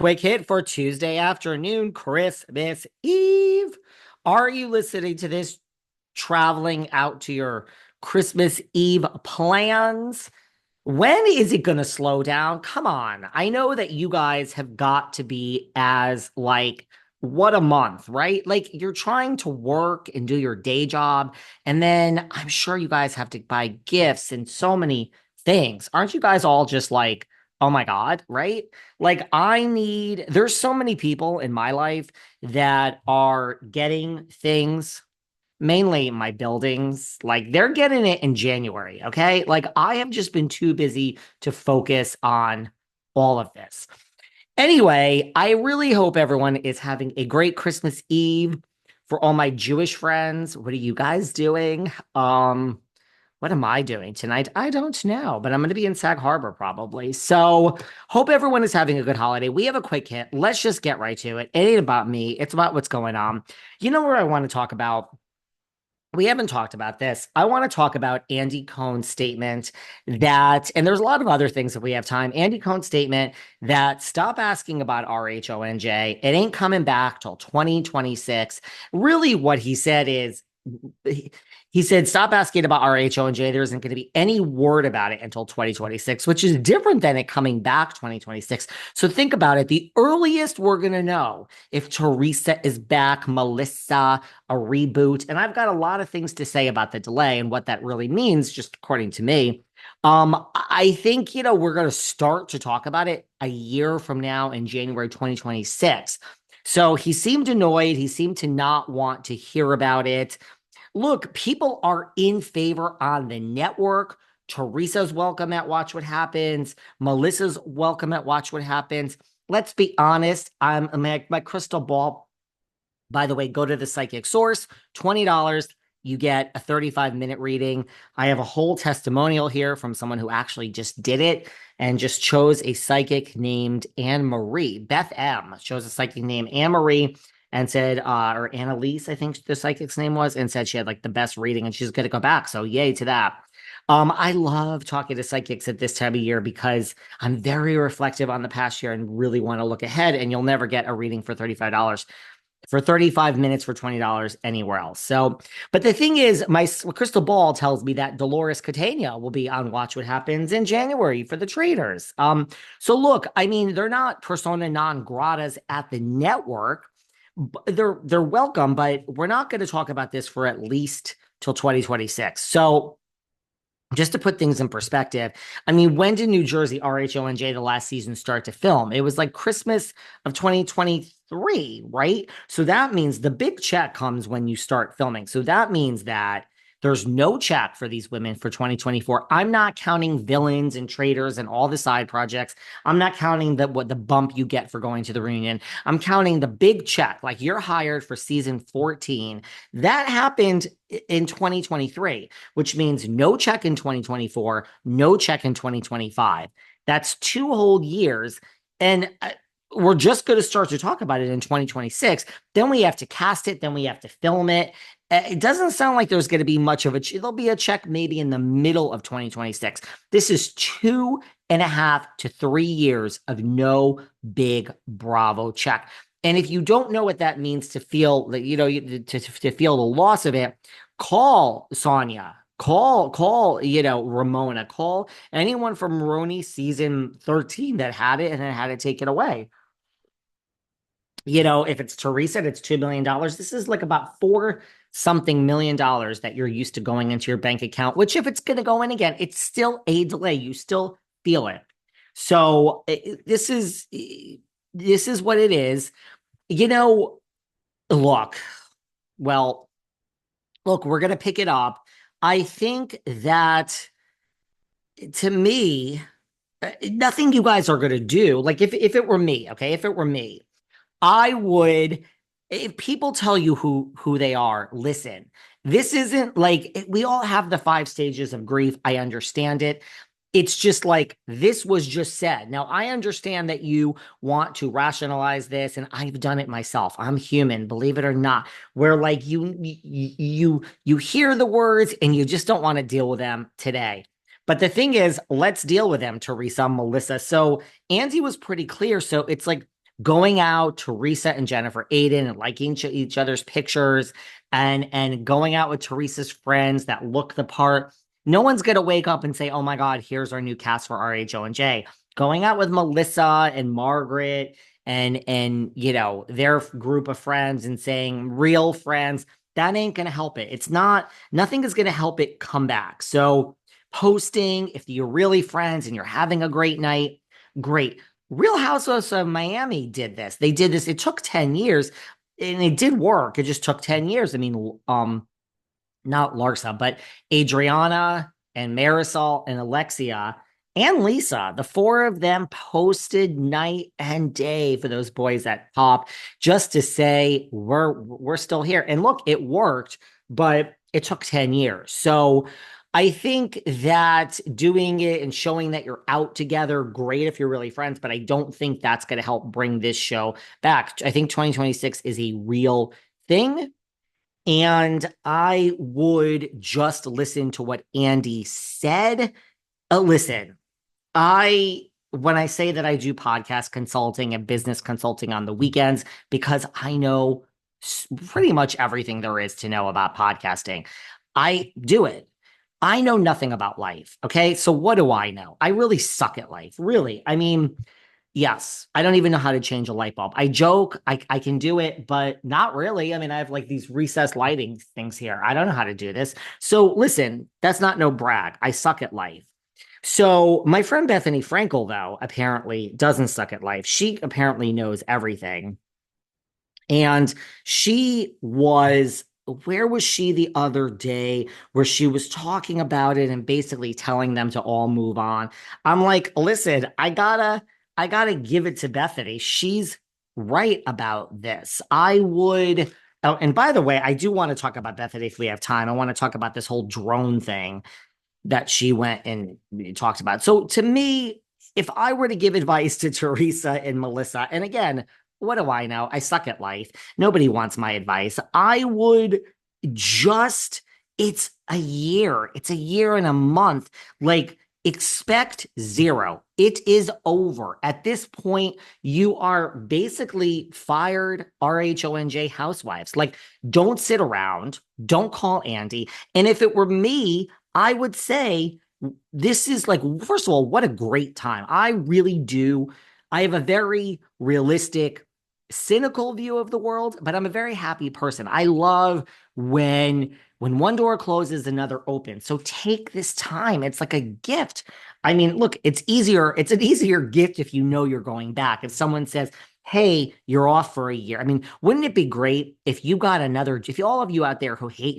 Quick hit for Tuesday afternoon, Christmas Eve. Are you listening to this traveling out to your Christmas Eve plans? When is it going to slow down? Come on. I know that you guys have got to be as like, what a month, right? Like you're trying to work and do your day job. And then I'm sure you guys have to buy gifts and so many things. Aren't you guys all just like, oh my God, right? Like there's so many people in my life that are getting things, mainly my buildings, like they're getting it in January. Okay. Like I have just been too busy to focus on all of this. Anyway, I really hope everyone is having a great Christmas Eve. For all my Jewish friends, what are you guys doing? What am I doing tonight? I don't know, but I'm going to be in Sag Harbor probably. So, hope everyone is having a good holiday. We have a quick hit. Let's just get right to it. It ain't about me, it's about what's going on. You know where I want to talk about? We haven't talked about this. I want to talk about Andy Cohen's statement that, and there's a lot of other things if we have time. Andy Cohen's statement that stop asking about RHONJ. It ain't coming back till 2026. Really, what he said is he said, stop asking about RHONJ. There isn't going to be any word about it until 2026, which is different than it coming back 2026. So think about it. The earliest we're going to know if Teresa is back, Melissa, a reboot. And I've got a lot of things to say about the delay and what that really means, just according to me. I think, we're going to start to talk about it a year from now in January 2026. So he seemed annoyed. He seemed to not want to hear about it. Look, people are in favor on the network. Teresa's welcome at Watch What Happens. Melissa's welcome at Watch What Happens. Let's be honest. My crystal ball. By the way, go to the Psychic Source, $20. You get a 35-minute reading. I have a whole testimonial here from someone who actually just did it and just chose a psychic named Anne Marie. Beth M. chose a psychic named Anne Marie and said, or Annalise, I think the psychic's name was, and said she had like the best reading and she's going to go back. So yay to that. I love talking to psychics at this time of year because I'm very reflective on the past year and really want to look ahead. And you'll never get a reading for $35 for 35 minutes for $20 anywhere else. So, but the thing is, my crystal ball tells me that Dolores Catania will be on Watch What Happens in January for the traders. So look, I mean, they're not persona non gratas at the network. They're welcome, but we're not going to talk about this for at least till 2026. So just to put things in perspective, I mean, when did New Jersey RHONJ the last season start to film? It was like Christmas of 2023, right? So that means the big check comes when you start filming. So that means that there's no check for these women for 2024. I'm not counting villains and traders and all the side projects. I'm not counting what the bump you get for going to the reunion. I'm counting the big check. Like you're hired for season 14. That happened in 2023, which means no check in 2024, no check in 2025. That's 2 whole years. And we're just going to start to talk about it in 2026. Then we have to cast it. Then we have to film it. It doesn't sound like there's going to be much of there'll be a check maybe in the middle of 2026. This is 2.5 to 3 years of no big Bravo check. And if you don't know what that means to feel that, to feel the loss of it, call Sonia, call, Ramona, call anyone from Roni season 13 that had it and then had it taken away. If it's Teresa, it's $2 million. This is like about four something $1 million that you're used to going into your bank account, which if it's going to go in again, it's still a delay. You still feel it. So this is what it is. Look, well, look, we're going to pick it up. I think that to me, nothing you guys are going to do. Like if it were me, okay, if it were me, I would, if people tell you who they are, listen. This isn't like we all have the 5 stages of grief. I understand it. It's just like this was just said. Now, I understand that you want to rationalize this, and I've done it myself. I'm human, believe it or not. Where like you hear the words and you just don't want to deal with them today. But the thing is, let's deal with them, Teresa, Melissa. So Andy was pretty clear. So it's like going out, Teresa and Jennifer Aiden, and liking each other's pictures, and going out with Teresa's friends that look the part. No one's gonna wake up and say, "Oh my God, here's our new cast for RHONJ." Going out with Melissa and Margaret and their group of friends and saying real friends, that ain't gonna help it. It's not. Nothing is gonna help it come back. So posting, if you're really friends and you're having a great night, great. Real Housewives of Miami did this. They did this. It took 10 years and it did work. It just took 10 years. I mean, not Larsa, but Adriana and Marisol and Alexia and Lisa, the four of them posted night and day for those boys at top just to say we're still here. And look, it worked, but it took 10 years. So I think that doing it and showing that you're out together, great if you're really friends, but I don't think that's going to help bring this show back. I think 2026 is a real thing. And I would just listen to what Andy said. Listen, when I say that I do podcast consulting and business consulting on the weekends, because I know pretty much everything there is to know about podcasting, I do it. I know nothing about life. Okay. So what do I know? I really suck at life. Really. I mean, yes, I don't even know how to change a light bulb. I joke, I can do it, but not really. I mean, I have like these recessed lighting things here. I don't know how to do this. So listen, that's not no brag. I suck at life. So my friend Bethany Frankel, though, apparently doesn't suck at life. She apparently knows everything. And where was she the other day where she was talking about it and basically telling them to all move on? I'm like, listen, I gotta give it to Bethany. She's right about this. I would, oh, and by the way, I do want to talk about Bethany if we have time. I want to talk about this whole drone thing that she went and talked about. So to me, if I were to give advice to Teresa and Melissa, and again, what do I know? I suck at life. Nobody wants my advice. I would just, it's a year. It's a year and a month. Like, expect zero. It is over. At this point, you are basically fired RHONJ housewives. Like, don't sit around. Don't call Andy. And if it were me, I would say this is like, first of all, what a great time. I really do. I have a very realistic, cynical view of the world, but I'm a very happy person. I love when one door closes, another opens. So take this time. It's like a gift. I mean, look, it's an easier gift if you know you're going back. If someone says, "Hey, you're off for a year." I mean, wouldn't it be great if you got if all of you out there who hate your